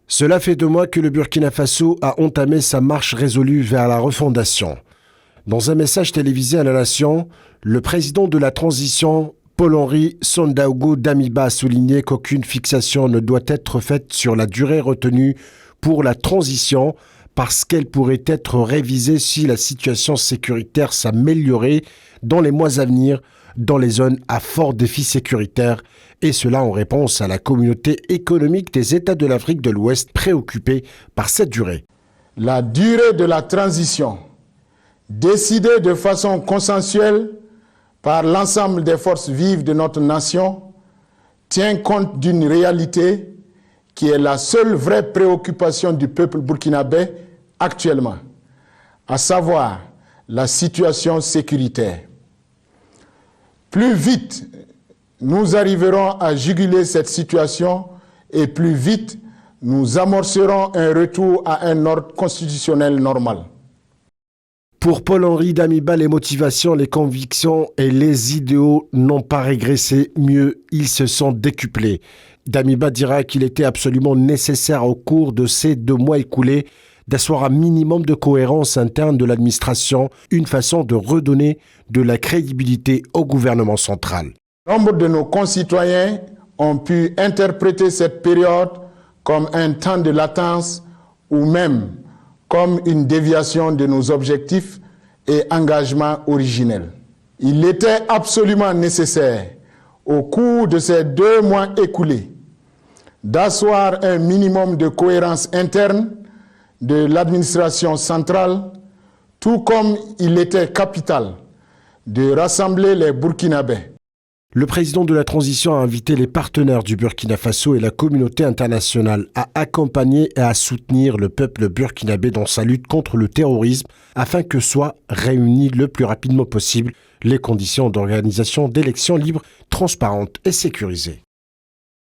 Cela fait 2 mois que le Burkina Faso a entamé sa marche résolue vers la refondation. Dans un message télévisé à la Nation, le président de la transition, Paul-Henri Sandaogo Damiba, a souligné qu'aucune fixation ne doit être faite sur la durée retenue pour la transition parce qu'elle pourrait être révisée si la situation sécuritaire s'améliorait dans les mois à venir dans les zones à fort défi sécuritaire, et cela en réponse à la communauté économique des États de l'Afrique de l'Ouest préoccupée par cette durée. La durée de la transition, décidée de façon consensuelle par l'ensemble des forces vives de notre nation, tient compte d'une réalité qui est la seule vraie préoccupation du peuple burkinabé actuellement, à savoir la situation sécuritaire. Plus vite nous arriverons à juguler cette situation et plus vite nous amorcerons un retour à un ordre constitutionnel normal. Pour Paul-Henri Damiba, les motivations, les convictions et les idéaux n'ont pas régressé, mieux, ils se sont décuplés. Damiba dira qu'il était absolument nécessaire au cours de ces 2 mois écoulés d'asseoir un minimum de cohérence interne de l'administration, une façon de redonner de la crédibilité au gouvernement central. Nombre de nos concitoyens ont pu interpréter cette période comme un temps de latence ou même comme une déviation de nos objectifs et engagements originels. Il était absolument nécessaire, au cours de ces 2 mois écoulés, d'asseoir un minimum de cohérence interne de l'administration centrale, tout comme il était capital de rassembler les Burkinabés. Le président de la transition a invité les partenaires du Burkina Faso et la communauté internationale à accompagner et à soutenir le peuple burkinabé dans sa lutte contre le terrorisme afin que soient réunies le plus rapidement possible les conditions d'organisation d'élections libres, transparentes et sécurisées.